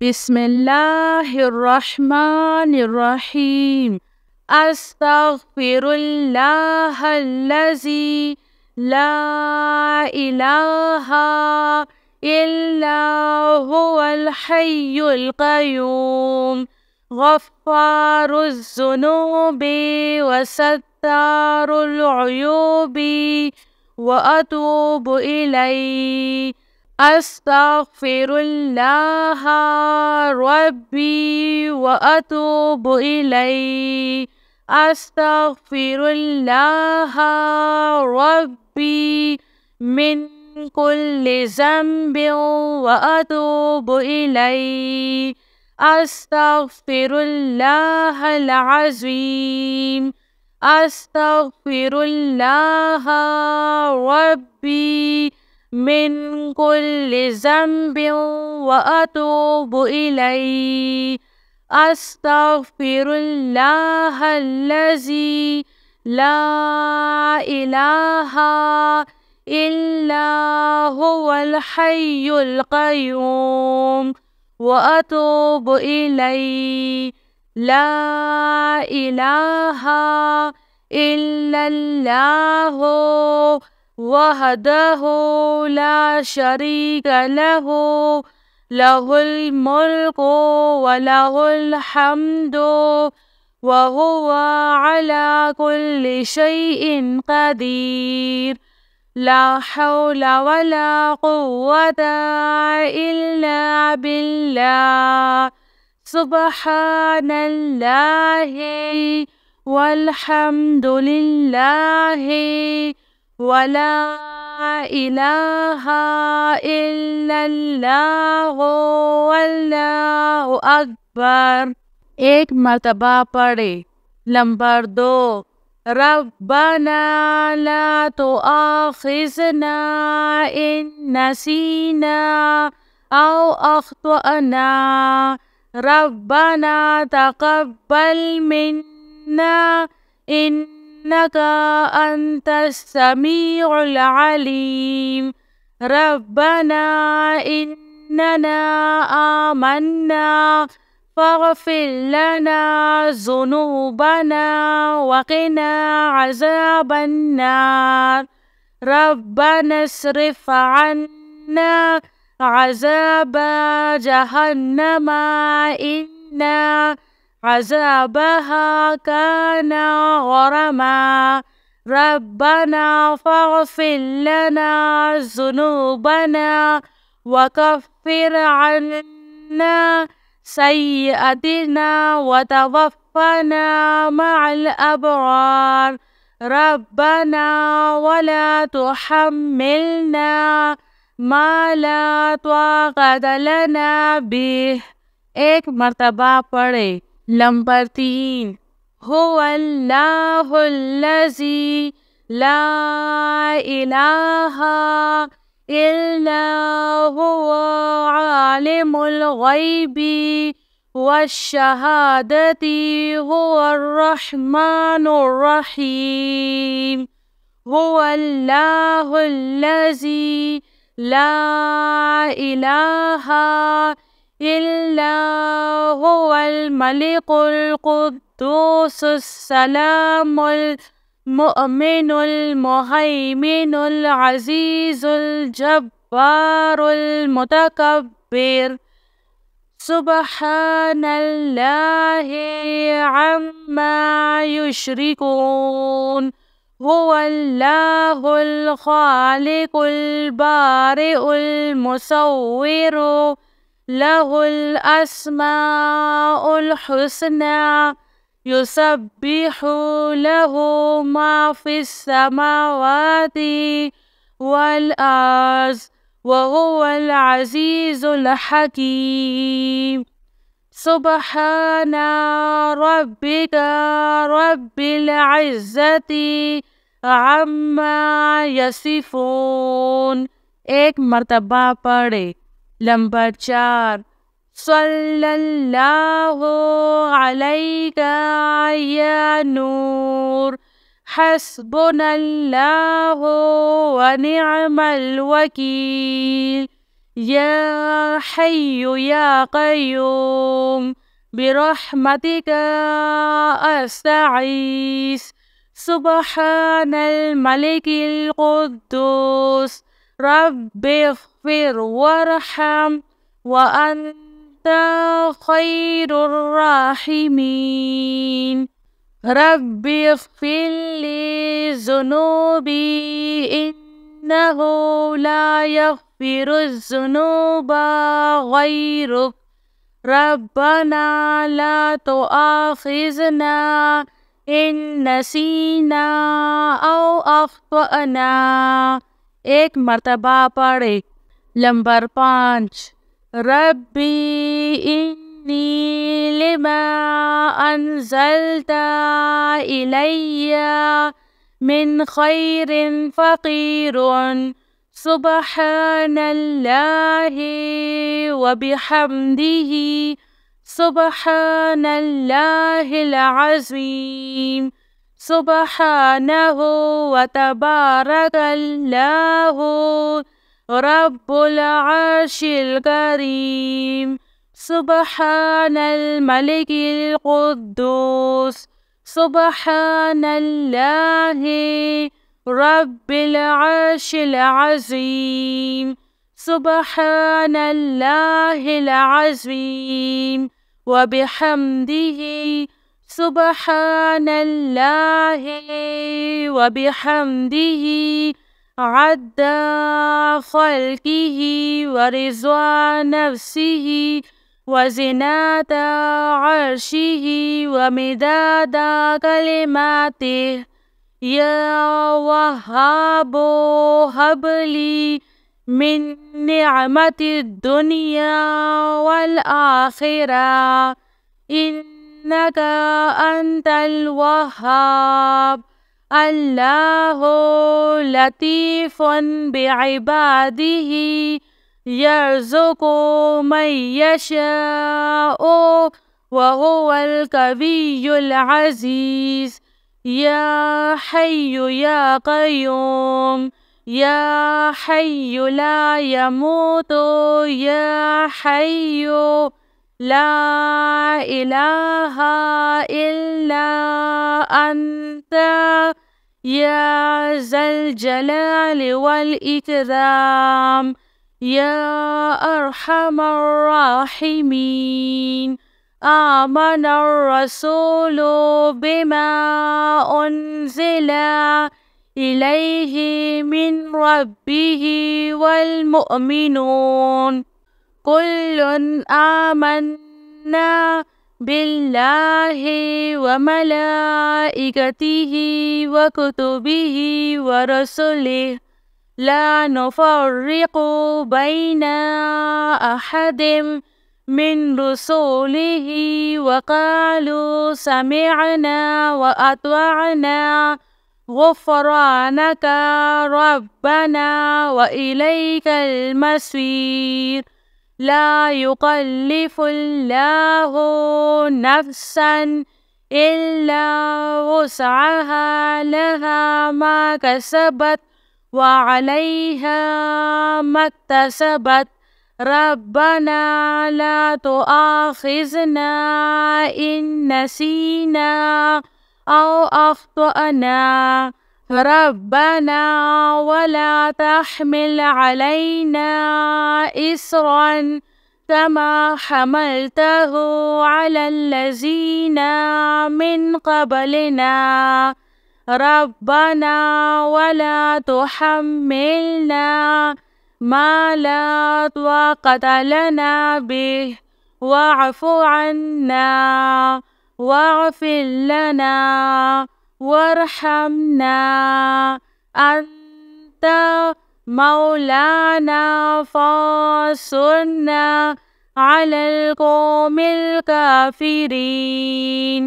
बिस्मिल्लाहिर्रहमानिर्रहीम। अस्तगफिरुल्लाहल्लज़ी ला इलाहा इल्ला हुवल हय्युल क़य्यूम गफ़्फ़ारुज़्ज़ुनूबि वसत्तारुल उयूबि व अतूबु इलैहि। अस्तगफिरुल्लाह रब्बी व अतूबु इलैहि। अस्तगफिरुल्लाह रब्बी मिन कुल्लि ज़ंबिन व अतूबु इलैहि। अस्तगफिरुल्लाहल अज़ीम। अस्तगफिरुल्लाह रब्बी मिन कुल्लि ज़ंबिन व अतूबु इलैहि। अस्तगफिरुल्लाहल्लज़ी ला इलाहा इल्ला हुवल हय्युल क़य्यूम व अतूबु इलैहि। ला इलाहा इल्लल्लाहु वहदहु ला शरीक लहु लहुल मुल्कु व लहुल हम्दु व हुवा अला कुल्लि शैइन क़दीर। ला हौला वला कुव्वता इल्ला बिल्लाह। सुब्हानल्लाहि वल्हम्दुलिल्लाहि वला इलाहा इल्लल्लाहु वल्लाहु अकबर। एक मर्तबा पढ़े। नंबर 2, रब्बना ला तुआखिज़ना इन नसीना औ अख्तअना। रब्बना तक़ब्बल मिन्ना इन्नका अंतस समीउल अलीम। रब्बना इन्नना आमन्ना फ़ग़फ़िर लना ज़ुनूबना वक़िना अज़ाबन्नार। रब्बना अस्रिफ़ अन्ना अज़ाब जहन्नम इन्ना अज़ाबहा काना गरमा। रब्बना फ़ग़फ़िर लना ज़ुनूबना वकफ़िर अन्ना सय्यअतिना वतवफ़्फ़ना मअल अबरार। रब्बना वला तुहम्मिलना मा ला ताक़त लना बिह। एक मर्तबा पढ़े। नंबर 3, हुवल्लाहुल्लज़ी ला इलाहा इल्ला हुवा आलिमुल ग़ैबि वश्शहादति हुवर रहमानुर रहीम। हुवल्लाहुल्लज़ी ला इलाहा इल्ला हुवल मलिकुल कुद्दूसुस सलामुल मुअमिनुल मुहैमिनुल अज़ीज़ुल जब्बारुल मुतकब्बिर। सुब्हानल्लाहि अम्मा युश्रिकून। हुवल्लाहुल ख़ालिक़ुल बारिउल मुसव्विरु लहुल अस्माउल हुस्ना। युसब्बिहु लहु मा फ़िस समावाति वल अर्ज़ व हुवल अज़ीज़ुल हकीम। सुब्हाना रब्बिका रब्बिल इज़्ज़ति अम्मा यसिफ़ून। एक मर्तबा पढ़े। नंबर 4, सल्लल्लाहु अलैका या नूर। हस्बुनल्लाहु व निअमल वकील। يا حي يا قيوم برحمتك أستغيث سبحان الملك القدوس رب اغفر وارحم وأنت خير الراحمين رب اغفر لي ذنوبي إنه لا يغفر الذنوب غيرك ربنا لا تؤاخذنا إن نسينا أو أخطأنا एक मर्तबा पढ़े। नंबर 5 रब्बी इन्नी लिमा अंज़लता इलैया मिन खैरिन फ़क़ीरुन सुब्हानल्लाहि व बिहम्दिही सुब्हानल्लाहिल अज़ीम सुब्हानहु व तबारकल्लाहु रब्बुल अर्शिल करीम सुब्हानल मलिकिल कुद्दूस सुब्हानल्लाहि रब्बिल अर्शिल अज़ीम सुब्हानल्लाहिल अज़ीम व बिहम्दिही सुब्हानल्लाहि व बिहम्दिही अद्दा खल्किही व रिज़वा नफ्सिही व ज़िनाता अर्शिही व मिदादा कलिमातिही या वहाबो हबली मिन निअमतिद दुनिया वल आखिरा इन्नका अंतल वहाब अल्लाहु लतीफ़ुन बिइबादिही यर्ज़ुक़ु मन यशाअु व हुवल कवियुल अज़ीज़ या हय्यु या क़य्यूम या हय्यु ला यमूतु या हय्यु ला इलाहा इल्ला अंता या ज़ल जलाल वल इकराम या अरहमर राहिमीन आमनर रसूलु बिमा उन्ज़िला इलैहि मिन रब्बिही वल मुअमिनून कुल्लुन आमन्ना बिल्लाहि व मलाइकतिही व कुतुबिही व रसूलिही ला नुफ़र्रिक़ु बैना अहदिम मिन रसूलिही व क़ालू समिअना व अत्वअना गुफ़रानका रब्बना व इलैकल मसीर ला युकल्लिफुल्लाहु नफ्सन इल्ला वुसअहा लहा मा कसबत व अलैहा मक्तसबत रब्बना ला तुआखिज़ना इन नसीना औ अख्तअना रब्बना वला तहमिल अलैना इस्रन कमा हमलतहु अलल्लज़ीना मिन क़ब्लिना रब्बना वला तुहम्मिलना मा ला ताक़त लना बिही वअफ़ु अन्ना वाग़फ़िर लना वरहमना अंत मौलाना फ़ांसुरना अलल क़ौमिल काफ़िरीन।